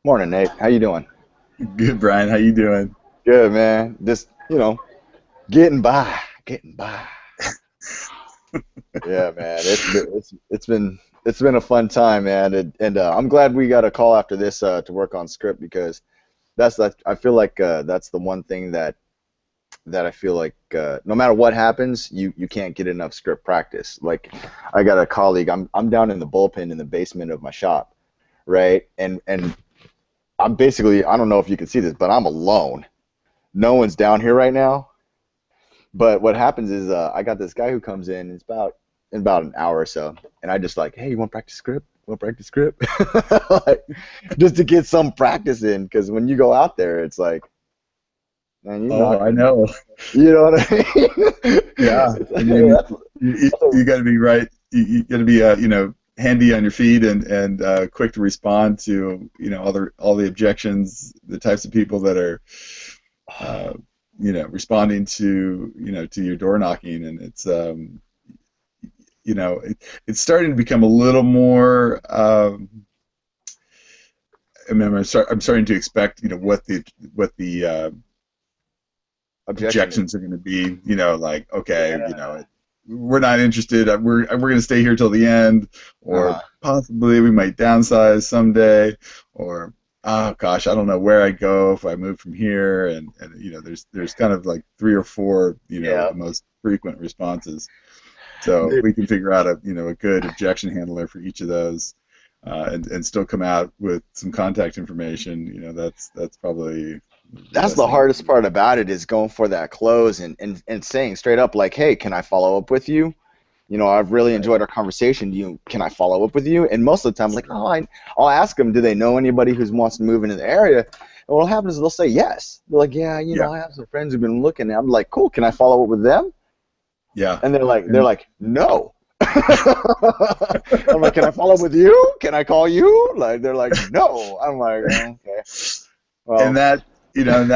Morning, Nate. How you doing? Good, Brian. How you doing? Good, man. Just, getting by, getting by. Yeah, man. It's been a fun time, man. And I'm glad we got a call after this to work on script because I feel like that's the one thing that I feel like no matter what happens, you can't get enough script practice. Like I got a colleague. I'm down in the bullpen in the basement of my shop, right? And I'm basically I don't know if you can see this, but I'm alone. No one's down here right now. But what happens is I got this guy who comes in. It's about in about an hour or so, and I just like, hey, you want to practice script? Want to practice script? Like, just to get some practice in, because when you go out there, it's like, man, you're Oh, not I gonna, know. you know what I mean? Yeah. It's I like, hey, mean, that's, you, that's a, you got to be right. You got to be, handy on your feet and quick to respond to, all the objections, the types of people that are, uh, responding to your door knocking, and it's starting to become a little more. I mean, I'm starting to expect, what the objection is. objections are going to be, like, okay, Yeah. we're not interested. We're going to stay here till the end, or Uh-huh. possibly we might downsize someday, or oh gosh, I don't know where I go if I move from here, and there's kind of like three or four, Yeah. the most frequent responses. So Dude, we can figure out a good objection handler for each of those. And still come out with some contact information. That's probably the that's best the thing. hardest part about it is going for that close and saying straight up like, hey, can I follow up with you? I've really Right. enjoyed our conversation. Can I follow up with you? And most of the time, like, oh, I'll ask them, do they know anybody who wants to move into the area? And what'll happen is they'll say yes. They're like, yeah, Yeah. I have some friends who've been looking. And I'm like, cool. Can I follow up with them? Yeah. And they're And like, no. I'm like, can I follow up with you? Can I call you? Like, they're like, no. I'm like, oh, okay, and well, that and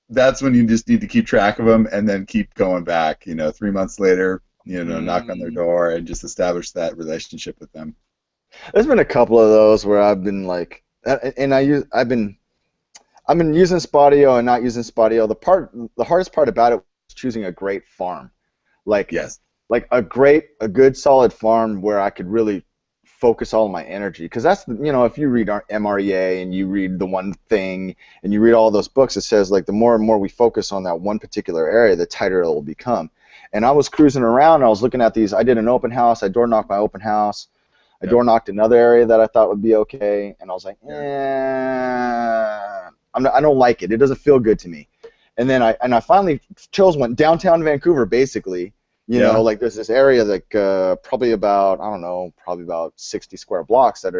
that's when you just need to keep track of them and then keep going back. 3 months later, knock on their mm. door and just establish that relationship with them. There's been a couple of those where I've been like, and I've been using Spotio and not using Spotio. The hardest part about it was choosing a great farm, like Yes. a good solid farm where I could really focus all of my energy. Because if you read our MREA and you read the one thing and you read all those books, it says like the more and more we focus on that one particular area, the tighter it will become. And I was cruising around, and I was looking at these. I did an open house. I door knocked my open house. I Yep. door knocked another area that I thought would be okay, and I was like, Yeah. I don't like it. It doesn't feel good to me. And I finally chose one downtown Vancouver, basically. Yeah. Like there's this area like probably about I don't know, probably about 60 square blocks that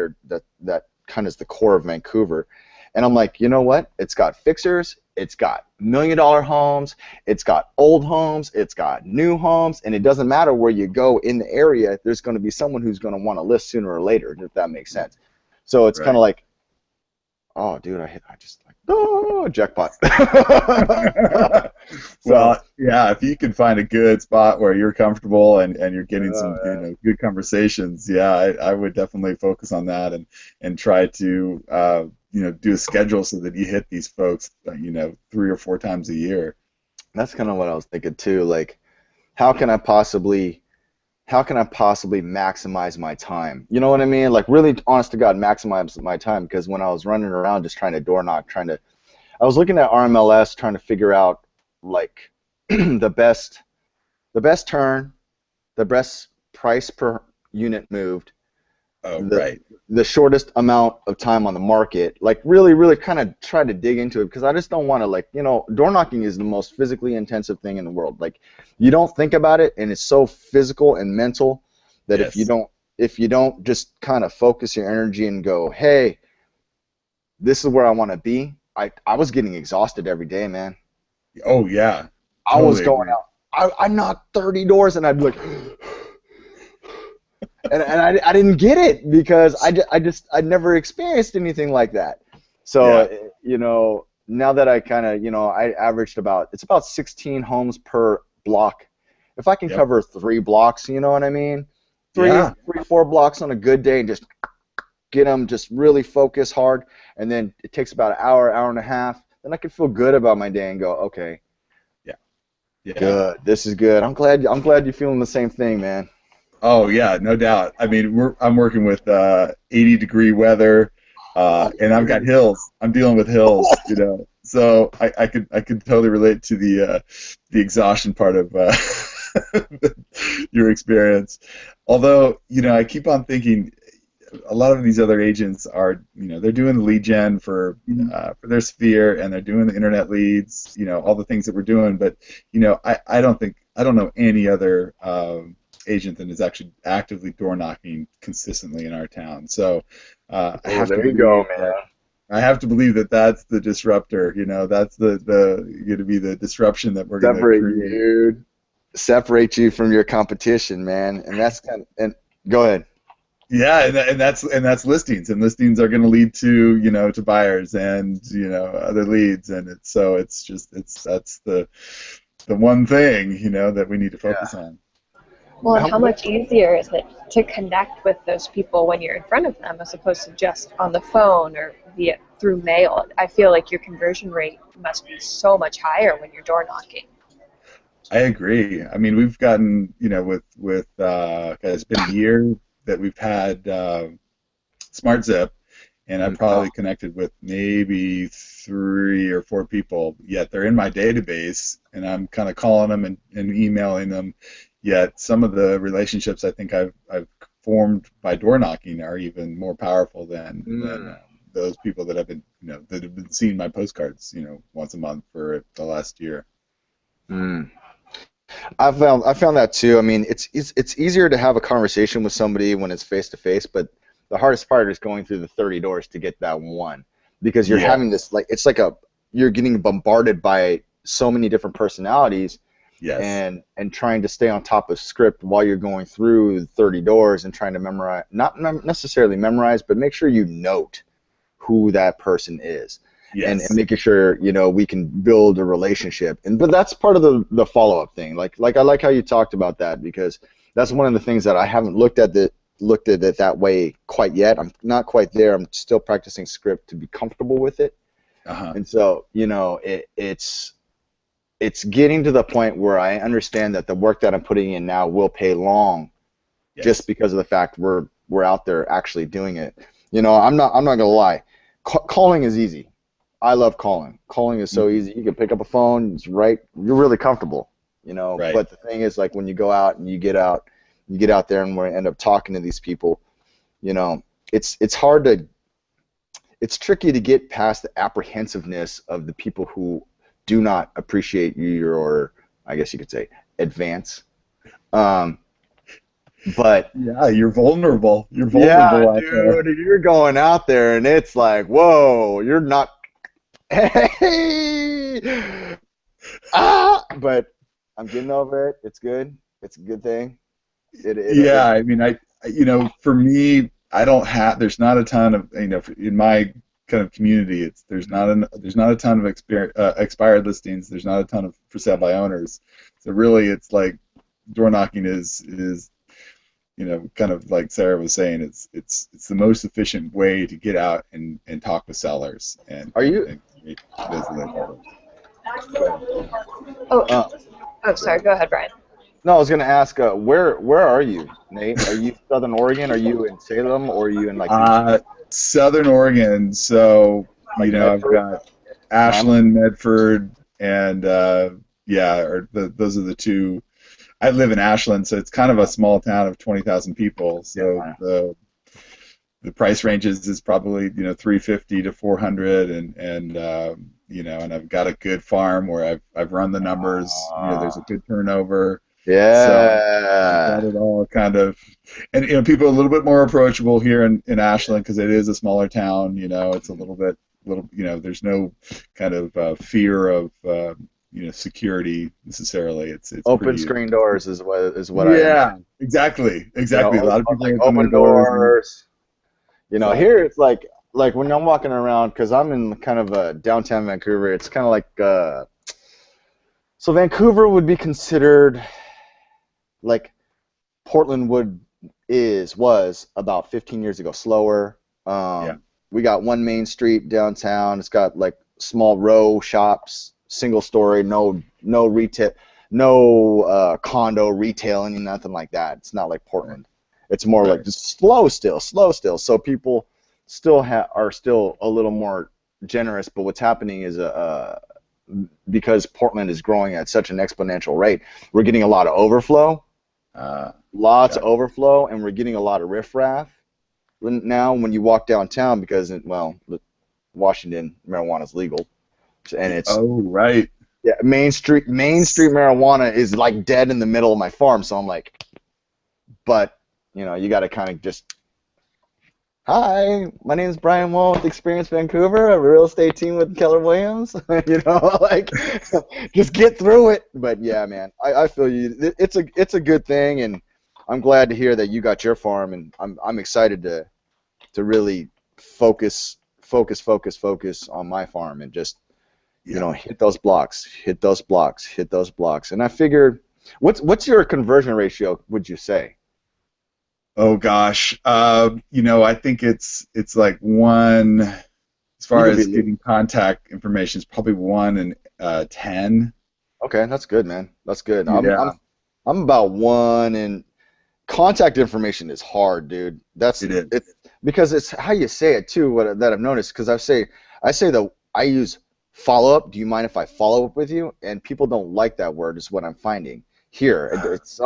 kind of is the core of Vancouver. And I'm like, you know what? It's got fixers, it's got $1 million homes, it's got old homes, it's got new homes, and it doesn't matter where you go in the area, there's going to be someone who's going to want to list sooner or later, if that makes sense. So it's kind Right. of like, oh, dude, I just like, oh, jackpot. So, Well, yeah, if you can find a good spot where you're comfortable and you're getting some, uh, good conversations, yeah, I would definitely focus on that and try to, do a schedule so that you hit these folks, 3 or 4 times a year. that's kind of what I was thinking too. Like, how can I possibly how can I possibly maximize my time? You know what I mean? Like really honest to God, maximize my time because when I was running around just trying to door knock, I was looking at RMLS trying to figure out like the best turn, the best price per unit moved, Oh, the right. the shortest amount of time on the market. Like really, really kind of try to dig into it because I just don't want to like door knocking is the most physically intensive thing in the world. Like you don't think about it, and it's so physical and mental that Yes. if you don't just kind of focus your energy and go, hey, this is where I want to be. I was getting exhausted every day, man. Oh, yeah. I was Totally going agree. out. I knocked 30 doors and I'd be like, and I didn't get it because I'd never experienced anything like that. Yeah. So now that I kind of I averaged it's about 16 homes per block. If I can Yep. cover 3 blocks, you know what I mean? Three, Yeah. three, 4 blocks on a good day and just get them just really focused hard, and then it takes about an hour, hour and a half. Then I can feel good about my day and go, okay, Yeah. Yeah. good, this is good. I'm glad you're feeling the same thing, man. Oh yeah, no doubt. I mean, I'm working with 80-degree weather, and I've got hills. I'm dealing with hills, you know. So I could totally relate to the exhaustion part of your experience. Although, you know, I keep on thinking a lot of these other agents are, you know, they're doing the lead gen for their sphere, and they're doing the internet leads, you know, all the things that we're doing. But, you know, I don't know any other agent that is actually actively door knocking consistently in our town. So I Oh, have to there you go, believe man. that. I have to believe that that's the disruptor. You know, that's the going to be the disruption that we're going to Separate create. you, separate you from your competition, man. And that's kind of, and go ahead. Yeah, and that's listings, and listings are going to lead to, you know, to buyers and, you know, other leads, and it's just that's the one thing, you know, that we need to focus Yeah. on. Well, and How, how much easier is it to connect with those people when you're in front of them as opposed to just on the phone or via through mail? I feel like your conversion rate must be so much higher when you're door knocking. I agree. I mean, we've gotten, you know, it's been a year that we've had SmartZip, and I've oh, probably connected with maybe 3 or 4 people. Yet they're in my database, and I'm kind of calling them and emailing them. Yet some of the relationships I think I've formed by door knocking are even more powerful than mm, those people that have been, you know, that have been seeing my postcards, you know, once a month for the last year. mm. I found that too. I mean, it's easier to have a conversation with somebody when it's face to face, but the hardest part is going through the 30 doors to get that one, because you're Yeah. having this, like, it's like you're getting bombarded by so many different personalities, Yes. and trying to stay on top of script while you're going through 30 doors and trying to memorize, not necessarily memorize, but make sure you note who that person is, and Yes. making sure, you know, we can build a relationship. And but that's part of the follow-up thing. Like I like how you talked about that, because that's one of the things that I haven't looked at it that way quite yet. I'm not quite there. I'm still practicing script to be comfortable with it. Uh-huh. And so, you know, it's getting to the point where I understand that the work that I'm putting in now will pay long, just Yes. because of the fact we're out there actually doing it. You know, I'm not gonna lie. Calling is easy. I love calling. Calling is so Mhm. easy. You can pick up a phone. It's right. You're really comfortable. You know. Right. But the thing is, like, when you go out and you get out there and we end up talking to these people. You know, it's hard to. It's tricky to get past the apprehensiveness of the people who do not appreciate you, or I guess you could say advance. Um, but Yeah, you're vulnerable. You're yeah, vulnerable out there. dude, you're going out there and it's like, whoa, you're not. Hey, but I'm getting over it. It's good. It's a good thing. Yeah, It I mean, you know, for me, I don't have. There's not a ton of, you know, in my kind of community, there's not a ton of expired listings. There's not a ton of for sale by owners. So really, it's like door knocking is, you know, kind of like Sarah was saying, it's the most efficient way to get out and talk with sellers are you? and create those relationships. Oh, Uh, oh, sorry. Go ahead, Brian. no, I was gonna ask, where are you, Nate? Are you Southern Oregon? Are you in Salem, or are you in like the Uh, Southern Oregon, so you like know I've Medford, got Lima? Ashland, Medford, and yeah, those are the two. I live in Ashland, so it's kind of a small town of 20,000 people. So Yeah. the price ranges is probably, you know, 350 to 400, and you know, and I've got a good farm where I've run the numbers. You know, there's a good turnover, so I've got Yeah. it all kind of, and you know, people are a little bit more approachable here in Ashland because it is a smaller town. You know, it's a little, you know, there's no kind of fear of you know, security necessarily. It's Open pretty. screen doors is what I am. Yeah, exactly, You know, exactly. A lot of people like open their open doors, and doors. You know, here exactly. it's like when I'm walking around, because I'm in kind of downtown Vancouver. It's kind of like so Vancouver would be considered like Portland was about 15 years ago, slower. Yeah. We got one main street downtown. It's got like small row shops, single story, no retail, no condo retailing, nothing like that. It's not like Portland. It's more like Right. just slow still, slow still. So people still are still a little more generous. But what's happening is because Portland is growing at such an exponential rate, we're getting a lot of overflow, Uh, lots of Gotcha. overflow, and we're getting a lot of riffraff now when you walk downtown because, well, Washington marijuana is legal, and it's Oh, right. yeah, Main Street marijuana is like dead in the middle of my farm. So I'm like, but you got to kind of just, hi, my name is Brian Wall with Experience Vancouver, a real estate team with Keller Williams. Like just get through it. But yeah, man, I feel you. It's a good thing, and I'm glad to hear that you got your farm, and I'm excited to really focus on my farm and just Yeah. hit those blocks, hit those blocks, hit those blocks. And I figured, what's your conversion ratio? Would you say? Oh gosh. I think it's like one as You far could be as getting contact information. It's probably 1 in 10. okay. That's good, man. That's good. I'm Yeah, I'm about one, and contact information is hard, dude. That's it is. it because it's how you say it too. That I've noticed because I say that I use follow up. Do you mind if I follow up with you? And people don't like that word. Is what I'm finding here. It's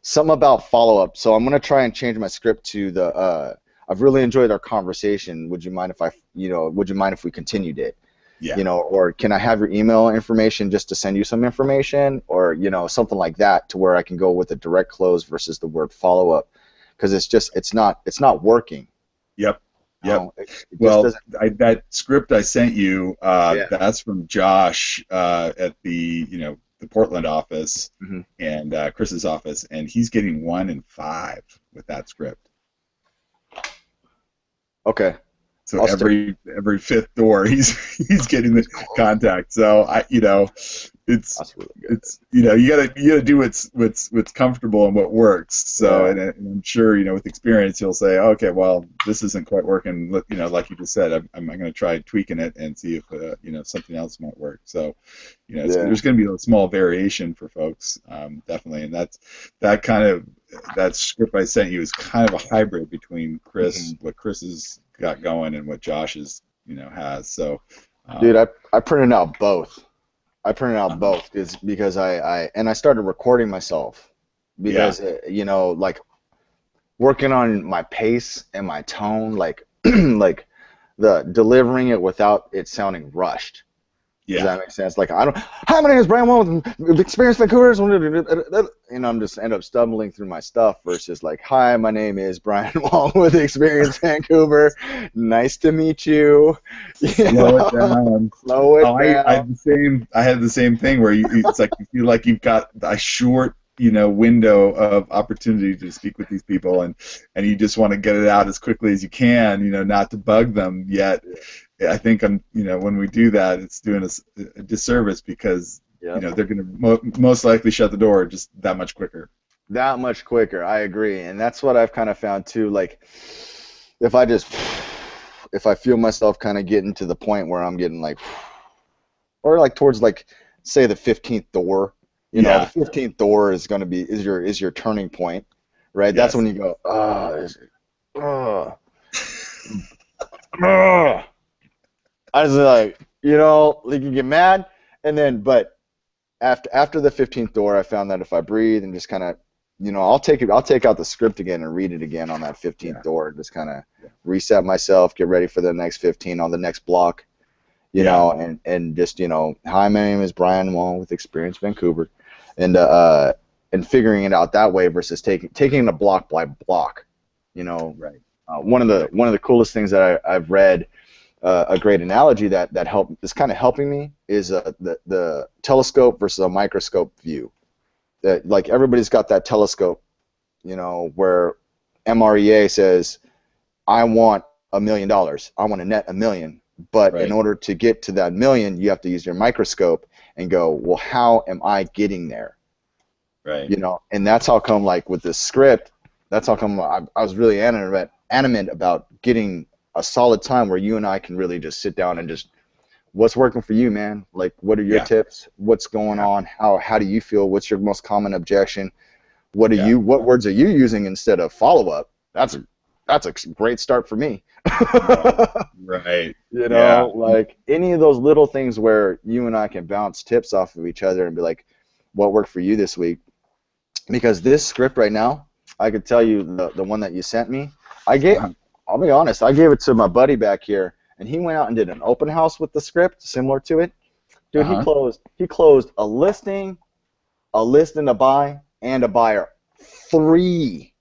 something about follow up. So I'm gonna try and change my script to the. I've really enjoyed our conversation. Would you mind if Would you mind if we continued it? Yeah. Or can I have your email information just to send you some information, or something like that, to where I can go with a direct close versus the word follow up, because it's not working. Yep. Yep. It just Well, doesn't. that script I sent you, Yeah. that's from Josh at the Portland office Hmm. and Chris's office, and he's getting 1 in 5 with that script. Okay. So I'll stick. every fifth door, he's getting the contact. So it's That's really good. it's you gotta do what's comfortable and what works. So Yeah. and I'm sure with experience he'll say, okay, well this isn't quite working. Like you just said, I'm going to try tweaking it and see if something else might work. So Yeah. there's going to be a small variation for folks, definitely, and that script I sent you is kind of a hybrid between Mhm. what Chris has got going and what Josh has. So Dude, um, I printed out both. I printed out uh, both because I started recording myself yeah, because like working on my pace and my tone, like like the delivering it without it sounding rushed. Does yeah. that make sense? Like, I don't. Hi, my name is Brian Wall with Experience Vancouver. I'm just end up stumbling through my stuff versus like, hi, my name is Brian Wall with Experience Vancouver. Nice to meet you. Slow it down. Slow Oh, it I down. had the same. I had the same thing where it's like you feel like you've got a short, window of opportunity to speak with these people, and you just want to get it out as quickly as you can, not to bug them. Yet, I think when we do that, it's doing us a disservice because Yep. they're going to most likely shut the door just that much quicker. That much quicker. I agree, and that's what I've kind of found too. Like, if I just if I feel myself kind of getting to the point where I'm getting like, or like towards like, say the 15th door, the Yeah. 15th door is your turning point, right? That's when Yes. you go, oh, oh. I was like, like you get mad, and then but after the 15th door, I found that if I breathe and just kind of, I'll take out the script again and read it again on that 15th Yeah. door, just kind of Yeah. reset myself, get ready for the next 15 on the next block, Yeah. and just, hi, my name is Brian Wong with Experience Vancouver, and figuring it out that way versus taking it block by block, you know. Right. One of the coolest things that I've read, a great analogy that is kind of helping me is the telescope versus a microscope view. That, like, everybody's got that telescope, where MREA says, I want $1 million. I want to net 1 million. But in Right. order to get to that 1 million, you have to use your microscope and go, well, how am I getting there? Right. And that's how come, like, with this script, that's how come I was really animate about getting a solid time where you and I can really just sit down and just, what's working for you, man? Like, what are your Yeah. tips? What's going Yeah. on? How do you feel? What's your most common objection? What Yeah. what words are you using instead of follow up? That's a great start for me. Right. You Yeah. know, like any of those little things where you and I can bounce tips off of each other and be like, what worked for you this week? Because this script right now, I could tell you the one that you sent me, I gave, Uh-huh. I'll be honest, I gave it to my buddy back here, and he went out and did an open house with the script similar to it. Dude, Uh-huh. he closed a listing, a listing to buy, and a buyer. 3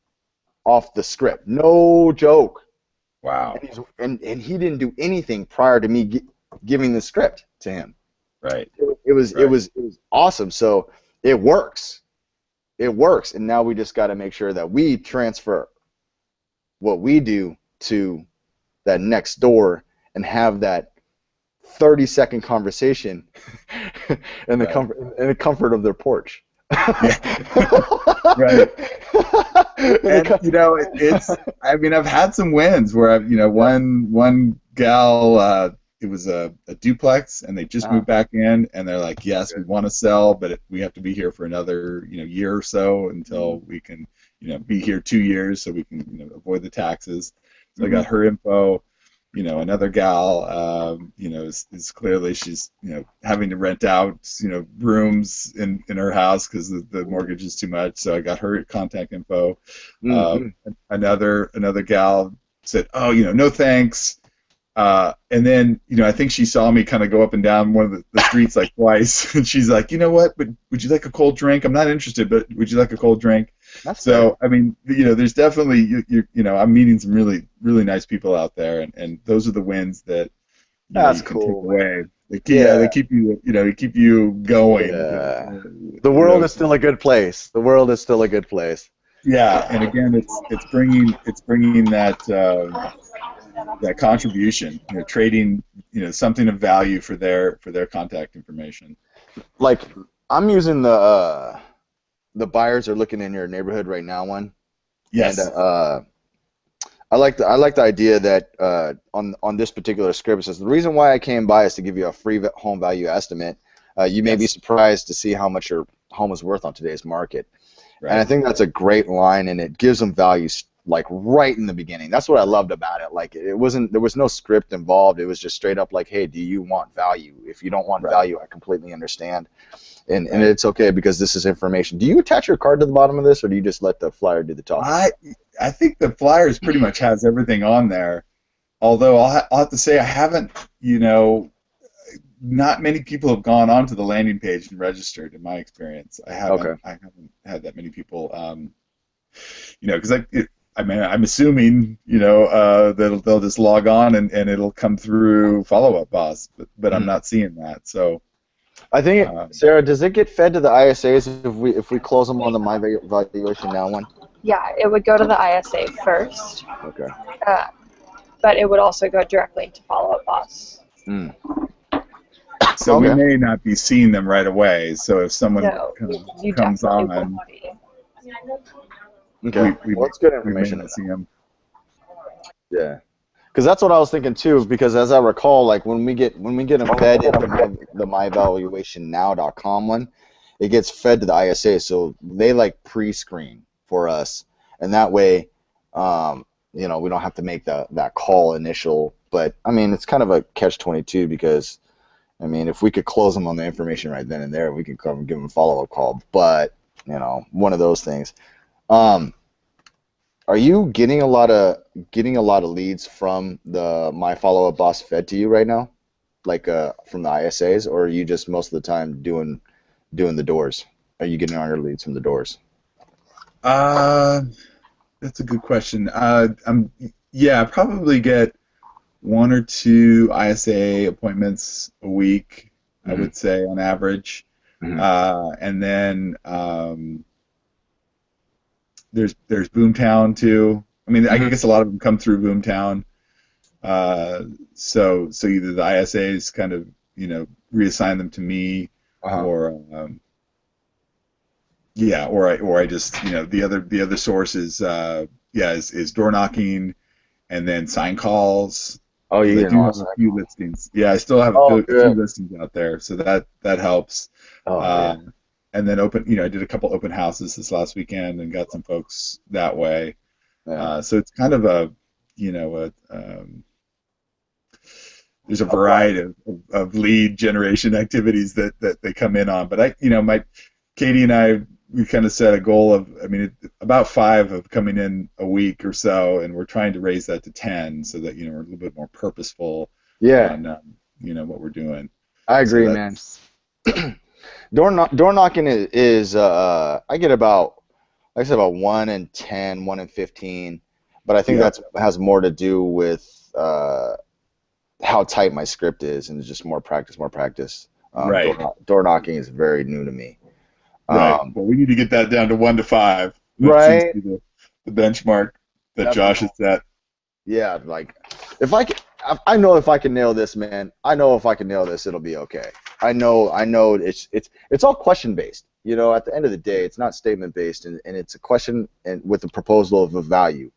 off the script. No joke. Wow. And he didn't do anything prior to me giving the script to him. Right. It was awesome. So it works. It works. And now we just got to make sure that we transfer what we do to that next door and have that 30-second conversation in the comfort of their porch. Right. And I mean, I've had some wins where I've, one gal, it was a duplex, and they just moved back in, and they're like, yes, we want to sell, but we have to be here for another, year or so until we can, be here 2 years so we can, avoid the taxes. So I got her info. Another gal, is clearly she's, having to rent out, rooms in her house because the mortgage is too much. So I got her contact info. Another gal said, oh, no thanks. And then, I think she saw me kind of go up and down one of the streets like twice, and she's like, you know what? But would you like a cold drink? I'm not interested, but would you like a cold drink? That's so fair. I mean, there's definitely I'm meeting some really really nice people out there, and those are the wins that that's you can cool, take away. They keep you keep you going. Yeah. The world is still a good place. The world is still a good place. Yeah, and again, it's bringing that that contribution, trading something of value for their contact information. Like I'm using the buyers are looking in your neighborhood right now one. Yes. And I like the idea that on this particular script it says the reason why I came by is to give you a free home value estimate. You may be surprised to see how much your home is worth on today's market. Right. And I think that's a great line, and it gives them value like right in the beginning. That's what I loved about it. Like there was no script involved. It was just straight up like, hey, do you want value? If you don't want value, I completely understand. And it's okay because this is information. Do you attach your card to the bottom of this, or do you just let the flyer do the talking? I think the flyers pretty much has everything on there. Although I'll have to say I haven't, not many people have gone onto the landing page and registered in my experience. I haven't had that many people, because I'm assuming, that they'll just log on and it'll come through Follow Up Boss, but I'm not seeing that. So I think, Sarah, does it get fed to the ISAs if we close them on the My Valuation Now one? Yeah, it would go to the ISA first. Okay. But it would also go directly to Follow Up Boss. So we may not be seeing them right away. So if someone comes on, okay, that's good information. We may not see them. Yeah, because that's what I was thinking too. Because as I recall, like when we get them fed into the myvaluationnow.com one, it gets fed to the ISA, so they like pre-screen for us, and that way, we don't have to make that call initial. But I mean, it's kind of a catch-22 because, I mean, if we could close them on the information right then and there, we could come and give them a follow-up call. But one of those things. Are you getting a lot of leads from the My Follow Up Boss fed to you right now, like from the ISAs, or are you just most of the time doing the doors? Are you getting all your leads from the doors? That's a good question. I probably get 1 or 2 ISA appointments a week, I would say on average, and then there's Boomtown too. I mean, I guess a lot of them come through Boomtown. So either the ISAs kind of reassign them to me, or I just the other source is is door knocking and then sign calls. Oh, you 'Cause I getting do lost. have a few listings. Yeah, I still have Oh, a few good. listings out there, so that helps. Oh, yeah. And then I did a couple open houses this last weekend and got some folks that way. Yeah. So it's kind of a, there's a Oh, right. variety of lead generation activities that they come in on. But Katie and I, we kind of set a goal of, about 5 of coming in a week or so, and we're trying to raise that to 10 so that, we're a little bit more purposeful Yeah, on, what we're doing. I So agree, man. that's, Door knocking is I get about, like I said, about 1 in 10, 1 in 15, but I think yeah, that's has more to do with how tight my script is, and it's just more practice, more practice. right, Door knocking is very new to me. right. Um, Well, we need to get that down to 1 to 5. That seems to right? be the benchmark that That's Josh has set. Yeah, like if I can, I know if I can nail this, man. I know if I can nail this, it'll be okay. I know it's all question based. You know, at the end of the day, it's not statement based, and it's a question and with a proposal of a value.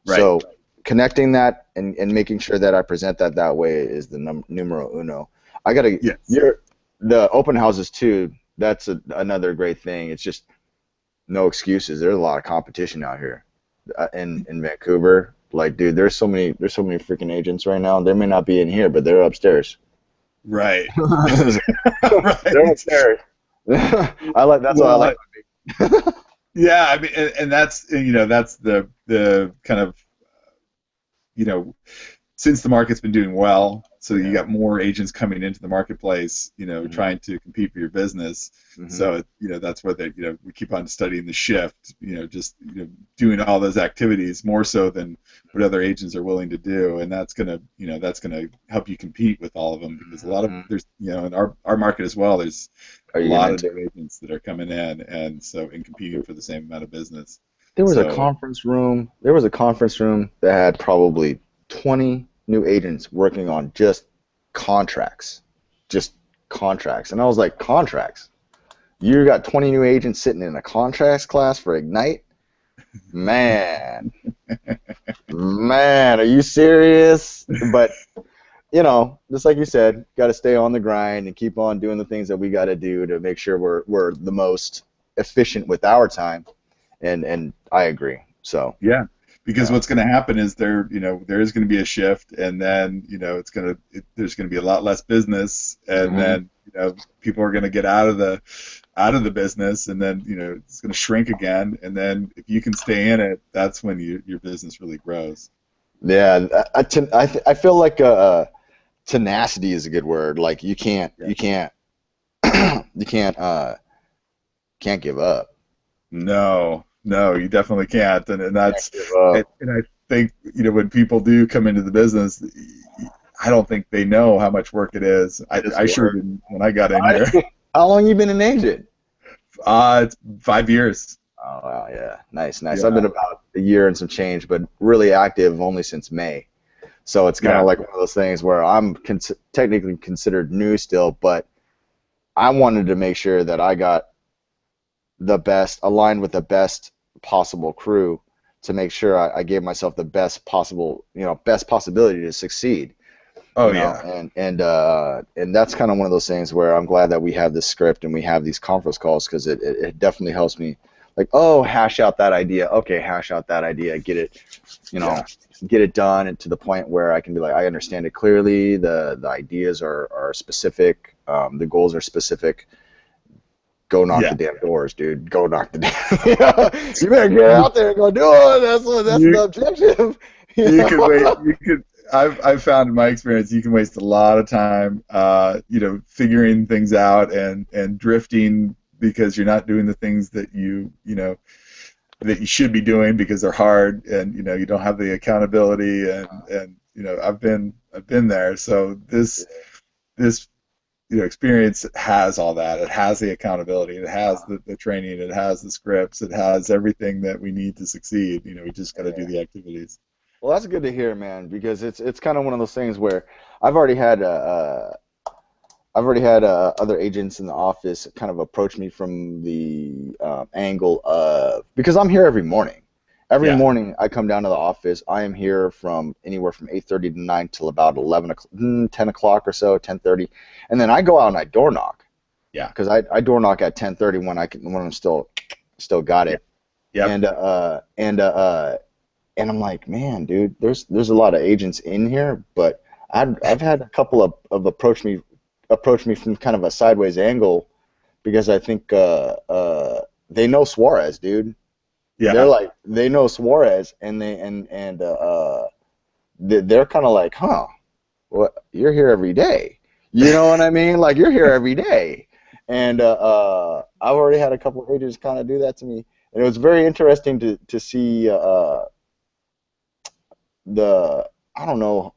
Right. So connecting that and making sure that I present that way is the numero uno. I gotta Yes. you're the open houses too. That's another great thing. It's just no excuses. There's a lot of competition out here in Vancouver. Like, dude, there's so many freaking agents right now. They may not be in here, but they're upstairs. Right. They're Right. upstairs. That's what I like. Well, yeah, and that's that's the kind of you know since the market's been doing well, so you Yeah. got more agents coming into the marketplace, Hmm. trying to compete for your business. Hmm. So, that's where we keep on studying the shift, just, doing all those activities more so than what other agents are willing to do. And that's gonna help you compete with all of them because a lot of Hmm. there's, in our market as well, there's Are a you gonna lot of enter? new agents that are coming in and competing for the same amount of business. There was a So, conference room. There was a conference room that had probably 20 new agents working on contracts, just contracts. And I was like, contracts? You got 20 new agents sitting in a contracts class for Ignite? Man, man, are you serious? But just like you said, got to stay on the grind and keep on doing the things that we got to do to make sure we're the most efficient with our time. And I agree. So, yeah, because yeah. what's going to happen is there is going to be a shift, and then there's going to be a lot less business, and Hmm. then people are going to get out of the business, and then it's going to shrink again, and then if you can stay in it, that's when your business really grows. Yeah, I feel like tenacity is a good word. Like you can't Yeah. you can't you can't give up. No, no, you definitely can't, and Can't that's give up. and I think when people do come into the business, I don't think they know how much work it is. I, It's I sure work. didn't when I got in here. How long you been an agent? It's 5 years. Oh wow, yeah, nice, nice. I've been Yeah, about a year and some change, but really active only since May. So it's kind of yeah. like one of those things where I'm technically considered new still, but I wanted to make sure that I got the best, aligned with the best possible crew to make sure I gave myself the best possible, best possibility to succeed. Oh yeah. And that's kind of one of those things where I'm glad that we have this script and we have these conference calls because it definitely helps me, like, oh, hash out that idea. Okay, hash out that idea, get it, you know, Yeah. get it done, and to the point where I can be like, I understand it clearly. The ideas are specific. The goals are specific. Go knock the Yeah. damn doors, dude. Go knock the damn. You better get You out there and go do it. That's you the objective. You you could wait. know? You could. I've found in my experience you can waste a lot of time, figuring things out and drifting because you're not doing the things that that you should be doing because they're hard and you don't have the accountability and I've been there. So this experience has all that. It has the accountability. It has the training. It has the scripts. It has everything that we need to succeed. We just got to do Yeah. the activities. Well, that's good to hear, man, because it's kind of one of those things where I've already had I've already had other agents in the office kind of approach me from the angle of, because I'm here every morning, Every Yeah. morning I come down to the office. I am here from anywhere from 8:30 to 9 till about 11 o'clock, 10 o'clock or so, 10:30, and then I go out and I door knock. Yeah. Because I door knock at 10:30 when I'm still got Yeah. it. Yep. And I'm like, man, dude, there's a lot of agents in here, but I've had a couple of approach me from kind of a sideways angle because I think they know Suarez, dude. They're Yeah. like they know Suarez, and they're kind of like, huh, what? You're here every day. You know what I mean? Like you're here every day. And I've already had a couple of agents kind of do that to me, and it was very interesting to see the I don't know.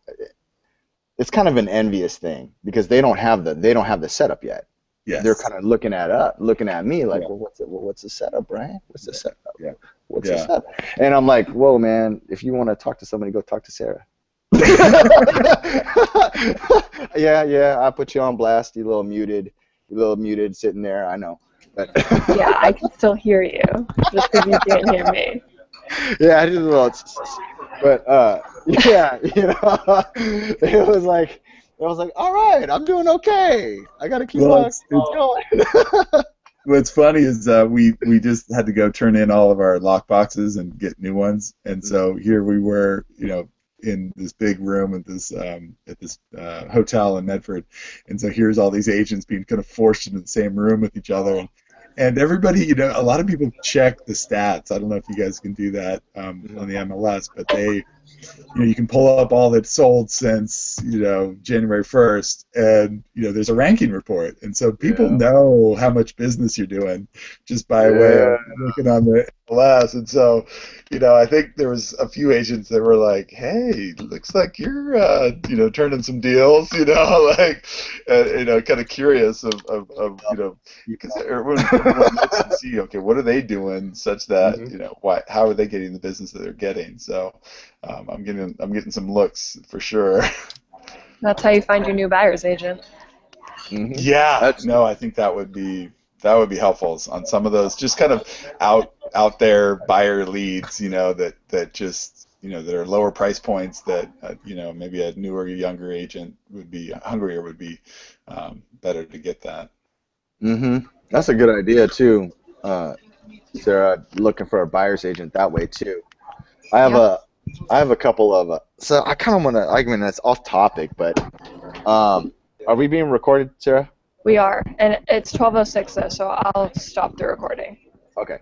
It's kind of an envious thing because they don't have the setup yet. They're Yes. kind of looking at me like, Yeah. well, what's the setup, Brian? What's the setup? Yeah. What's the Yeah. setup? And I'm like, whoa, man, if you want to talk to somebody, go talk to Sarah. Yeah, I put you on blast, you little muted sitting there, I know. But Yeah, I can still hear you, just because you can't hear me. yeah, I just a little but yeah, it was like, all right, I'm doing okay. I gotta keep Well, on it's going. what's funny is we just had to go turn in all of our lock boxes and get new ones, and so here we were, in this big room at this hotel in Medford, and so here's all these agents being kind of forced into the same room with each other, and everybody, a lot of people check the stats. I don't know if you guys can do that on the MLS, but you can pull up all that's sold since January 1st, and there's a ranking report, and so people Yeah. know how much business you're doing just by way Yeah. of looking on the MLS. And so I think there was a few agents that were like, hey, looks like you're turning some deals, like kind of curious of because everyone looks to see, okay, what are they doing such that Mhm. how are they getting the business that they're getting. So I'm getting some looks for sure. That's how you find your new buyer's agent. Mhm. Yeah, That's no, I think that would be helpful on some of those just kind of out there buyer leads, that just that are lower price points that maybe a newer, younger agent would be hungrier, would be better to get that. that's a good idea too, Sarah. Looking for a buyer's agent that way too. I have Yep. a I have a couple of so I kind of want to. I mean, that's off topic, but um, are we being recorded, Sarah? We are, and it's 12:06 though, so I'll stop the recording. Okay.